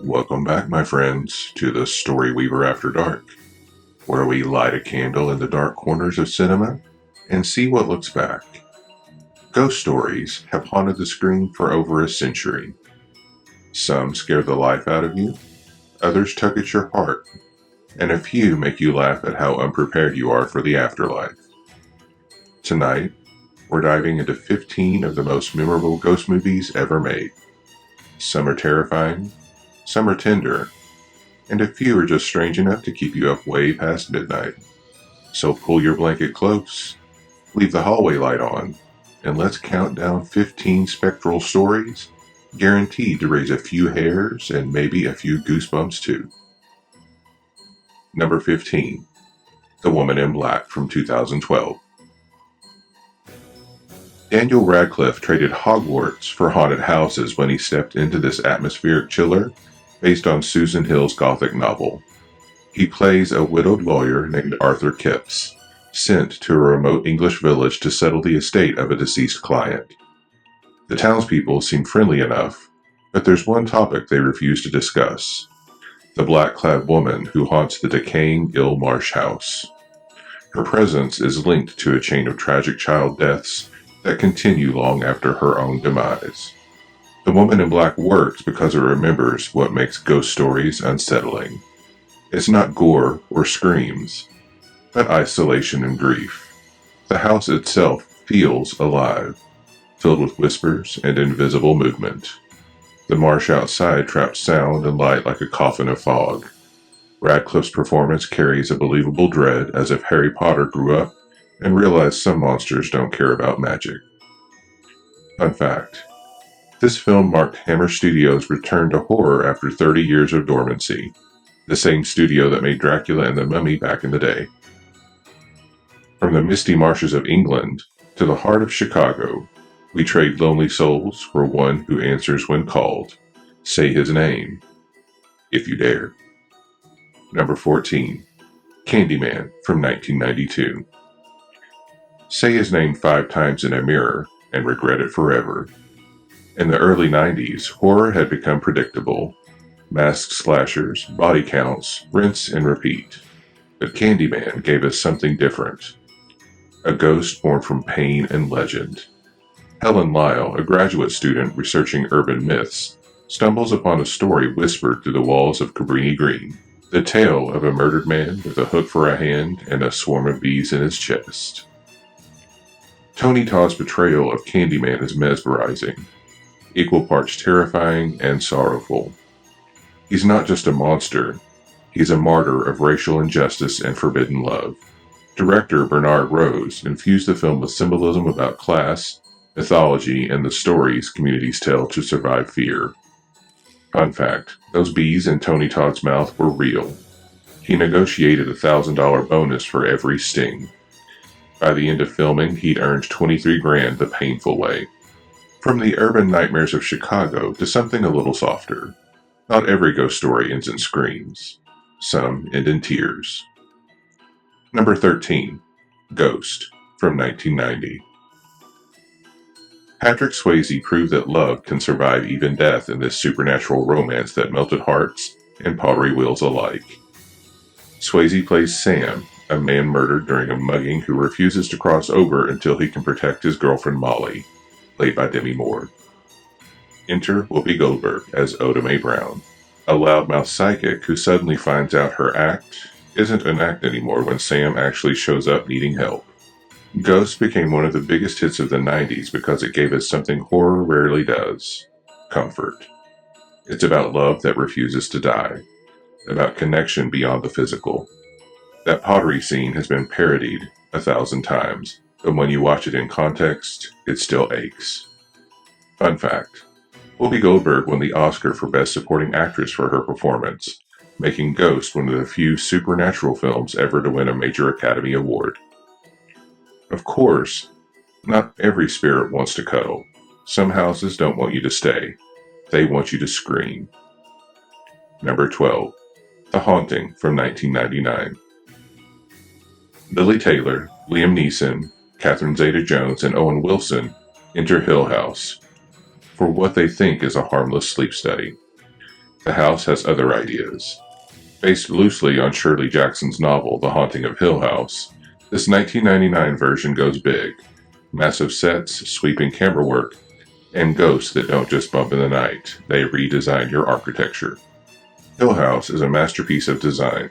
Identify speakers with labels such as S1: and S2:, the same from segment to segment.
S1: Welcome back, my friends, to the Story Weaver After Dark, where we light a candle in the dark corners of cinema and see what looks back. Ghost stories have haunted the screen for over a century. Some scare the life out of you, others tug at your heart, and a few make you laugh at how unprepared you are for the afterlife. Tonight, we're diving into 15 of the most memorable ghost movies ever made. Some are terrifying, some are tender, and a few are just strange enough to keep you up way past midnight. So pull your blanket close, leave the hallway light on, and let's count down 15 spectral stories guaranteed to raise a few hairs and maybe a few goosebumps too. Number 15. The Woman in Black from 2012. Daniel Radcliffe traded Hogwarts for haunted houses when he stepped into this atmospheric chiller based on Susan Hill's Gothic novel. He plays a widowed lawyer named Arthur Kipps, sent to a remote English village to settle the estate of a deceased client. The townspeople seem friendly enough, but there's one topic they refuse to discuss: the black-clad woman who haunts the decaying Ill Marsh house. Her presence is linked to a chain of tragic child deaths that continue long after her own demise. The Woman in Black works because it remembers what makes ghost stories unsettling. It's not gore or screams, but isolation and grief. The house itself feels alive, filled with whispers and invisible movement. The marsh outside traps sound and light like a coffin of fog. Radcliffe's performance carries a believable dread, as if Harry Potter grew up and realized some monsters don't care about magic. Fun fact: this film marked Hammer Studios' return to horror after 30 years of dormancy, the same studio that made Dracula and the Mummy back in the day. From the misty marshes of England to the heart of Chicago, we trade lonely souls for one who answers when called. Say his name, if you dare. Number 14. Candyman from 1992. Say his name 5 times in a mirror and regret it forever. In the early 90s, horror had become predictable. Masked slashers, body counts, rinse and repeat. But Candyman gave us something different. A ghost born from pain and legend. Helen Lyle, a graduate student researching urban myths, stumbles upon a story whispered through the walls of Cabrini Green. The tale of a murdered man with a hook for a hand and a swarm of bees in his chest. Tony Todd's portrayal of Candyman is mesmerizing, equal parts terrifying and sorrowful. He's not just a monster, he's a martyr of racial injustice and forbidden love. Director Bernard Rose infused the film with symbolism about class, mythology, and the stories communities tell to survive fear. Fun fact: those bees in Tony Todd's mouth were real. He negotiated a $1,000 bonus for every sting. By the end of filming, he'd earned $23,000 the painful way. From the urban nightmares of Chicago to something a little softer. Not every ghost story ends in screams. Some end in tears. Number 13. Ghost from 1990. Patrick Swayze proved that love can survive even death in this supernatural romance that melted hearts and pottery wheels alike. Swayze plays Sam, a man murdered during a mugging who refuses to cross over until he can protect his girlfriend Molly, played by Demi Moore. Enter Whoopi Goldberg as Oda Mae Brown, a loudmouth psychic who suddenly finds out her act isn't an act anymore when Sam actually shows up needing help. Ghost became one of the biggest hits of the 90s because it gave us something horror rarely does: comfort. It's about love that refuses to die, about connection beyond the physical. That pottery scene has been parodied 1,000 times, but when you watch it in context, it still aches. Fun fact: Whoopi Goldberg won the Oscar for Best Supporting Actress for her performance, making Ghost one of the few supernatural films ever to win a major Academy Award. Of course, not every spirit wants to cuddle. Some houses don't want you to stay. They want you to scream. Number 12. The Haunting from 1999. Lily Taylor, Liam Neeson, Catherine Zeta-Jones, and Owen Wilson enter Hill House for what they think is a harmless sleep study. The house has other ideas. Based loosely on Shirley Jackson's novel The Haunting of Hill House, this 1999 version goes big. Massive sets, sweeping camera work, and ghosts that don't just bump in the night. They redesign your architecture. Hill House is a masterpiece of design.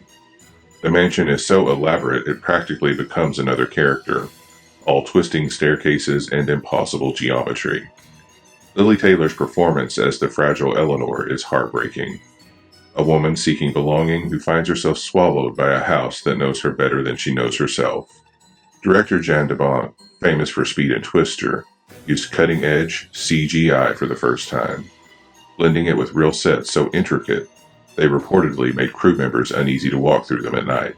S1: The mansion is so elaborate it practically becomes another character, all twisting staircases and impossible geometry. Lily Taylor's performance as the fragile Eleanor is heartbreaking. A woman seeking belonging who finds herself swallowed by a house that knows her better than she knows herself. Director Jan de Bont, famous for Speed and Twister, used cutting-edge CGI for the first time, blending it with real sets so intricate they reportedly made crew members uneasy to walk through them at night.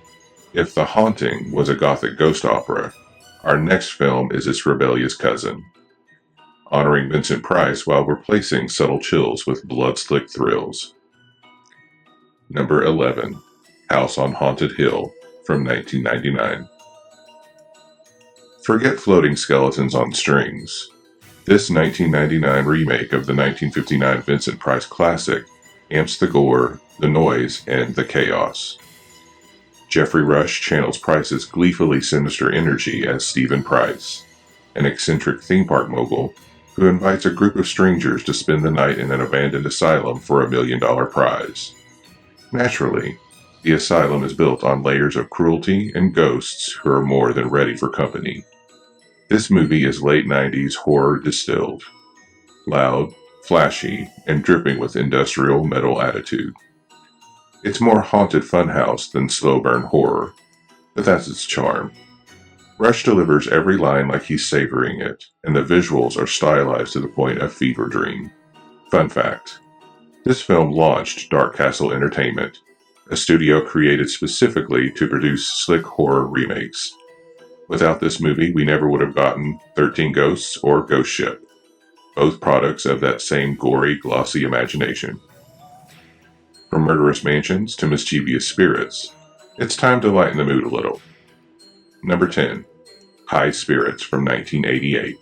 S1: If The Haunting was a gothic ghost opera, our next film is its rebellious cousin, honoring Vincent Price while replacing subtle chills with blood-slick thrills. Number 11, House on Haunted Hill from 1999. Forget floating skeletons on strings. This 1999 remake of the 1959 Vincent Price classic amps the gore, the noise, and the chaos. Jeffrey Rush channels Price's gleefully sinister energy as Stephen Price, an eccentric theme park mogul who invites a group of strangers to spend the night in an abandoned asylum for $1 million prize. Naturally, the asylum is built on layers of cruelty and ghosts who are more than ready for company. This movie is late 90s horror distilled. Loud, flashy, and dripping with industrial metal attitude. It's more haunted funhouse than slow burn horror, but that's its charm. Rush delivers every line like he's savoring it, and the visuals are stylized to the point of fever dream. Fun fact: this film launched Dark Castle Entertainment, a studio created specifically to produce slick horror remakes. Without this movie, we never would have gotten Thir13en Ghosts or Ghost Ship, both products of that same gory, glossy imagination. From murderous mansions to mischievous spirits, it's time to lighten the mood a little. Number 10, High Spirits from 1988.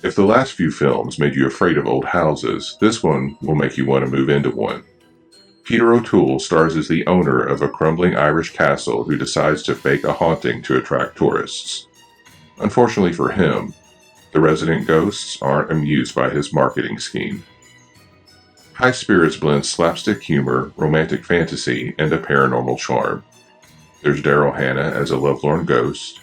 S1: If the last few films made you afraid of old houses, this one will make you want to move into one. Peter O'Toole stars as the owner of a crumbling Irish castle who decides to fake a haunting to attract tourists. Unfortunately for him, the resident ghosts aren't amused by his marketing scheme. High Spirits blends slapstick humor, romantic fantasy, and a paranormal charm. There's Daryl Hannah as a lovelorn ghost,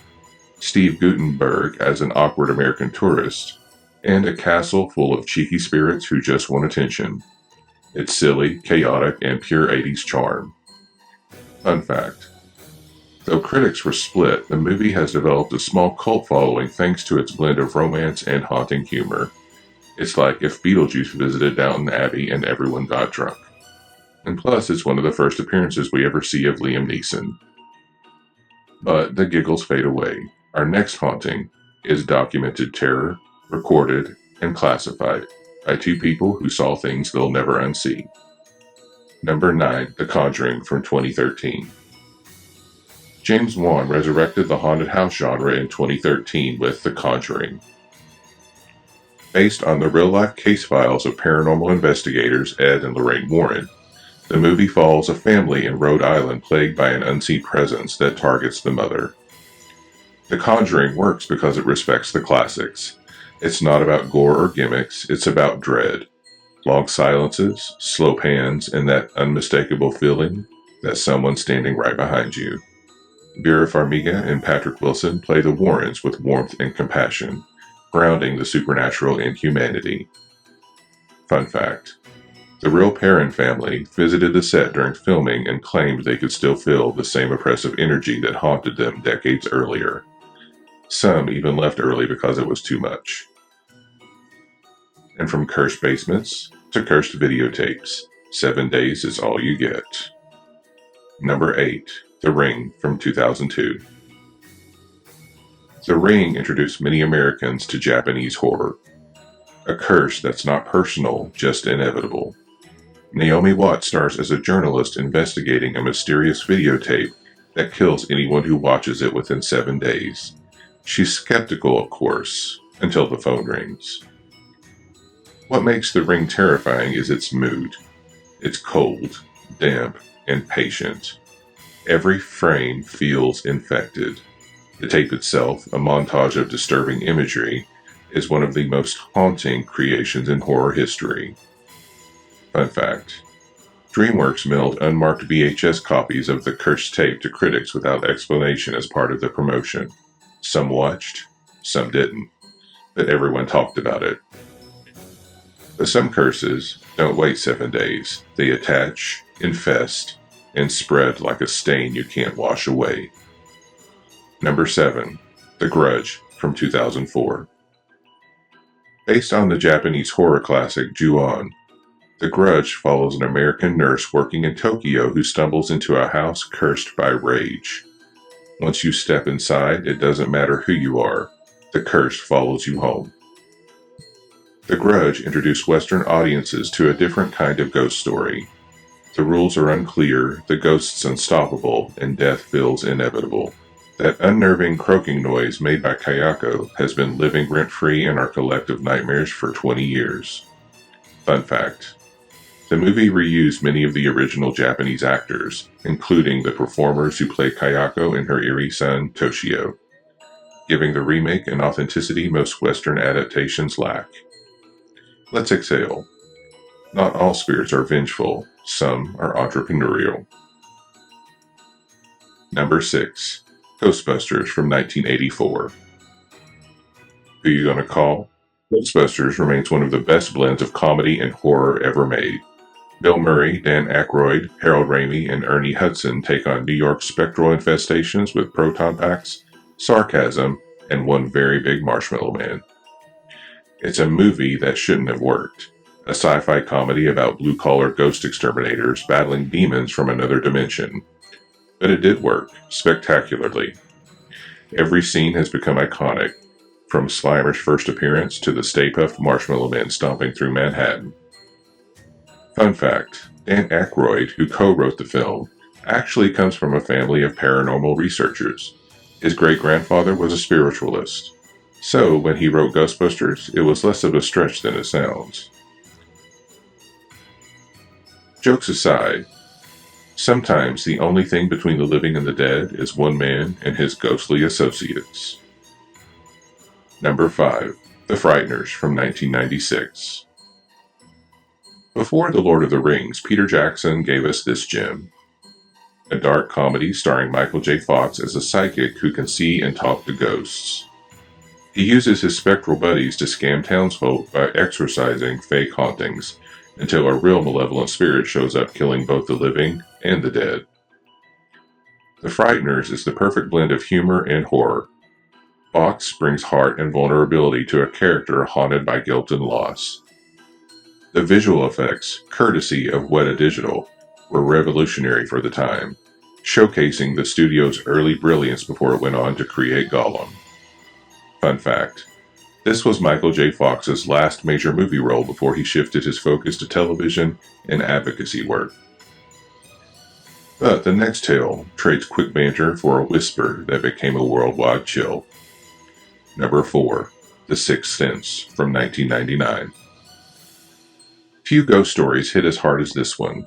S1: Steve Guttenberg as an awkward American tourist, and a castle full of cheeky spirits who just want attention. It's silly, chaotic, and pure 80s charm. Fun fact: though critics were split, the movie has developed a small cult following thanks to its blend of romance and haunting humor. It's like if Beetlejuice visited Downton Abbey and everyone got drunk. And plus, it's one of the first appearances we ever see of Liam Neeson. But the giggles fade away. Our next haunting is documented terror, recorded, and classified by two people who saw things they'll never unsee. Number 9, The Conjuring from 2013. James Wan resurrected the haunted house genre in 2013 with The Conjuring. Based on the real-life case files of paranormal investigators Ed and Lorraine Warren, the movie follows a family in Rhode Island plagued by an unseen presence that targets the mother. The Conjuring works because it respects the classics. It's not about gore or gimmicks, it's about dread. Long silences, slow pans, and that unmistakable feeling that someone's standing right behind you. Vera Farmiga and Patrick Wilson play the Warrens with warmth and compassion, grounding the supernatural in humanity. Fun fact: the real Perrin family visited the set during filming and claimed they could still feel the same oppressive energy that haunted them decades earlier. Some even left early because it was too much. And from cursed basements to cursed videotapes, 7 days is all you get. Number 8, The Ring from 2002. The Ring introduced many Americans to Japanese horror. A curse that's not personal, just inevitable. Naomi Watts stars as a journalist investigating a mysterious videotape that kills anyone who watches it within 7 days. She's skeptical, of course, until the phone rings. What makes The Ring terrifying is its mood. It's cold, damp, and patient. Every frame feels infected. The tape itself, a montage of disturbing imagery, is one of the most haunting creations in horror history. Fun fact: DreamWorks mailed unmarked VHS copies of the cursed tape to critics without explanation as part of the promotion. Some watched, some didn't, but everyone talked about it. But some curses don't wait 7 days. They attach, infest, and spread like a stain you can't wash away. Number 7. The Grudge from 2004. Based on the Japanese horror classic Ju-on, The Grudge follows an American nurse working in Tokyo who stumbles into a house cursed by rage. Once you step inside, it doesn't matter who you are. The curse follows you home. The Grudge introduced Western audiences to a different kind of ghost story. The rules are unclear, the ghost's unstoppable, and death feels inevitable. That unnerving croaking noise made by Kayako has been living rent-free in our collective nightmares for 20 years. Fun fact: the movie reused many of the original Japanese actors, including the performers who play Kayako and her eerie son, Toshio, giving the remake an authenticity most Western adaptations lack. Let's exhale. Not all spirits are vengeful, some are entrepreneurial. Number 6. Ghostbusters from 1984. Who you gonna call? Ghostbusters remains one of the best blends of comedy and horror ever made. Bill Murray, Dan Aykroyd, Harold Ramey, and Ernie Hudson take on New York's spectral infestations with proton packs, sarcasm, and one very big marshmallow man. It's a movie that shouldn't have worked. A sci-fi comedy about blue-collar ghost exterminators battling demons from another dimension. But it did work, spectacularly. Every scene has become iconic, from Slimer's first appearance to the Stay Puft Marshmallow Man stomping through Manhattan. Fun fact: Dan Aykroyd, who co-wrote the film, actually comes from a family of paranormal researchers. His great-grandfather was a spiritualist. So, when he wrote Ghostbusters, it was less of a stretch than it sounds. Jokes aside, sometimes the only thing between the living and the dead is one man and his ghostly associates. Number 5. The Frighteners from 1996. Before The Lord of the Rings, Peter Jackson gave us this gem. A dark comedy starring Michael J. Fox as a psychic who can see and talk to ghosts. He uses his spectral buddies to scam townsfolk by exorcising fake hauntings, until a real malevolent spirit shows up killing both the living and the dead. The Frighteners is the perfect blend of humor and horror. Fox brings heart and vulnerability to a character haunted by guilt and loss. The visual effects, courtesy of Weta Digital, were revolutionary for the time, showcasing the studio's early brilliance before it went on to create Gollum. Fun fact: this was Michael J. Fox's last major movie role before he shifted his focus to television and advocacy work. But the next tale trades quick banter for a whisper that became a worldwide chill. Number 4. The Sixth Sense from 1999. Few ghost stories hit as hard as this one.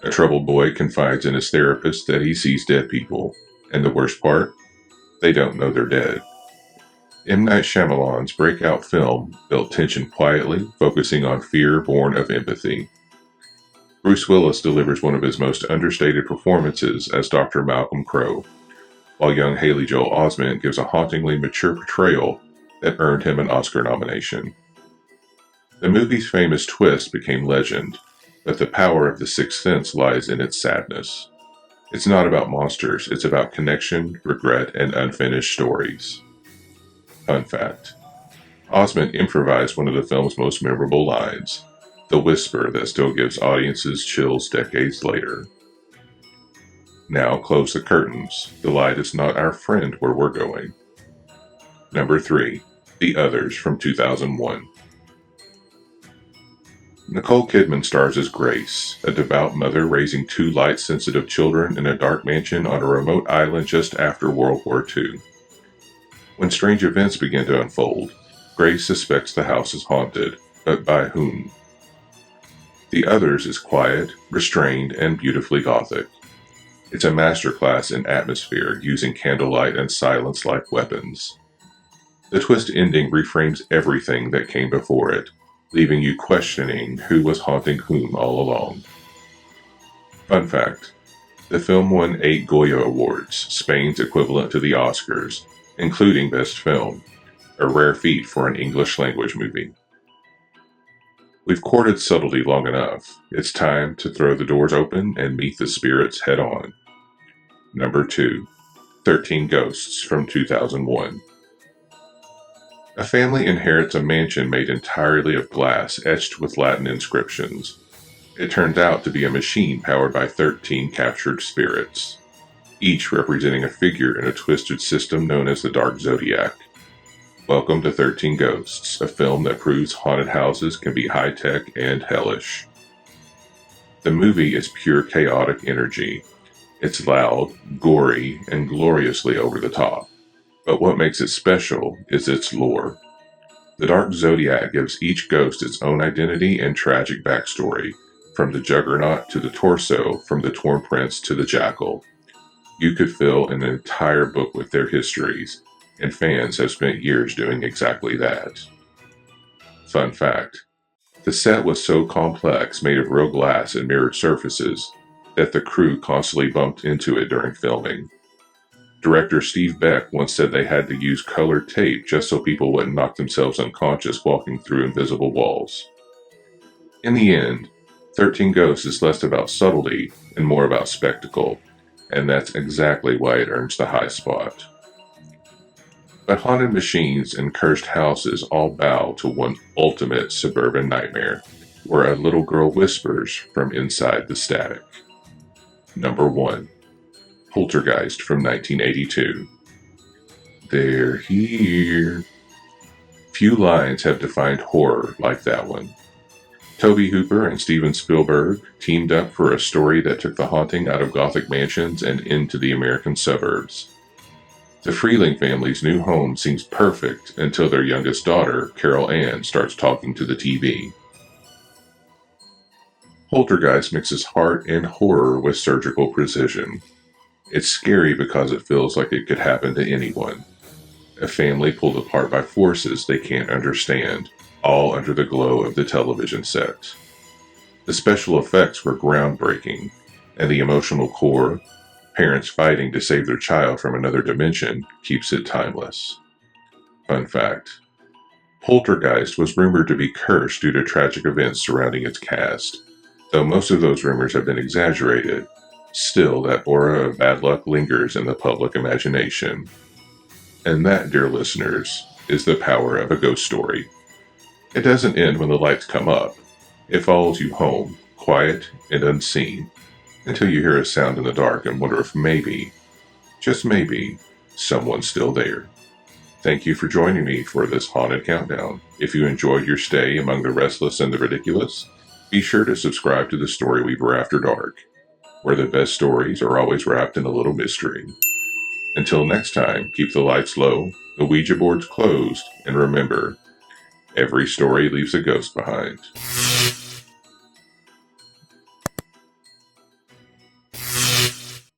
S1: A troubled boy confides in his therapist that he sees dead people, and the worst part? They don't know they're dead. M. Night Shyamalan's breakout film built tension quietly, focusing on fear born of empathy. Bruce Willis delivers one of his most understated performances as Dr. Malcolm Crowe, while young Haley Joel Osment gives a hauntingly mature portrayal that earned him an Oscar nomination. The movie's famous twist became legend, but the power of The Sixth Sense lies in its sadness. It's not about monsters, it's about connection, regret, and unfinished stories. Fun fact: Osment improvised one of the film's most memorable lines, the whisper that still gives audiences chills decades later. Now close the curtains. The light is not our friend where we're going. Number 3. The Others from 2001. Nicole Kidman stars as Grace, a devout mother raising 2 light-sensitive children in a dark mansion on a remote island just after World War II. When strange events begin to unfold, Grace suspects the house is haunted, but by whom? The Others is quiet, restrained, and beautifully gothic. It's a masterclass in atmosphere using candlelight and silence like weapons. The twist ending reframes everything that came before it, leaving you questioning who was haunting whom all along. Fun fact: the film won 8 Goya Awards, Spain's equivalent to the Oscars, including Best Film, a rare feat for an English-language movie. We've courted subtlety long enough. It's time to throw the doors open and meet the spirits head-on. Number 2. 13 Ghosts from 2001. A family inherits a mansion made entirely of glass etched with Latin inscriptions. It turns out to be a machine powered by 13 captured spirits, each representing a figure in a twisted system known as the Dark Zodiac. Welcome to 13 Ghosts, a film that proves haunted houses can be high-tech and hellish. The movie is pure chaotic energy. It's loud, gory, and gloriously over the top. But what makes it special is its lore. The Dark Zodiac gives each ghost its own identity and tragic backstory, from the Juggernaut to the Torso, from the Torn Prince to the Jackal. You could fill an entire book with their histories, and fans have spent years doing exactly that. Fun fact: the set was so complex, made of real glass and mirrored surfaces, that the crew constantly bumped into it during filming. Director Steve Beck once said they had to use colored tape just so people wouldn't knock themselves unconscious walking through invisible walls. In the end, 13 Ghosts is less about subtlety and more about spectacle, and that's exactly why it earns the high spot. But haunted machines and cursed houses all bow to one ultimate suburban nightmare, where a little girl whispers from inside the static. Number 1. Poltergeist from 1982. They're here. Few lines have defined horror like that one. Tobe Hooper and Steven Spielberg teamed up for a story that took the haunting out of Gothic mansions and into the American suburbs. The Freeling family's new home seems perfect until their youngest daughter, Carol Ann, starts talking to the TV. Poltergeist mixes heart and horror with surgical precision. It's scary because it feels like it could happen to anyone. A family pulled apart by forces they can't understand, all under the glow of the television set. The special effects were groundbreaking, and the emotional core, parents fighting to save their child from another dimension, keeps it timeless. Fun fact: Poltergeist was rumored to be cursed due to tragic events surrounding its cast. Though most of those rumors have been exaggerated, still that aura of bad luck lingers in the public imagination. And that, dear listeners, is the power of a ghost story. It doesn't end when the lights come up. It follows you home, quiet and unseen, until you hear a sound in the dark and wonder if maybe, just maybe, someone's still there. Thank you for joining me for this haunted countdown. If you enjoyed your stay among the restless and the ridiculous, be sure to subscribe to the Story Weaver After Dark, where the best stories are always wrapped in a little mystery. Until next time, keep the lights low, the Ouija boards closed, and remember, every story leaves a ghost behind.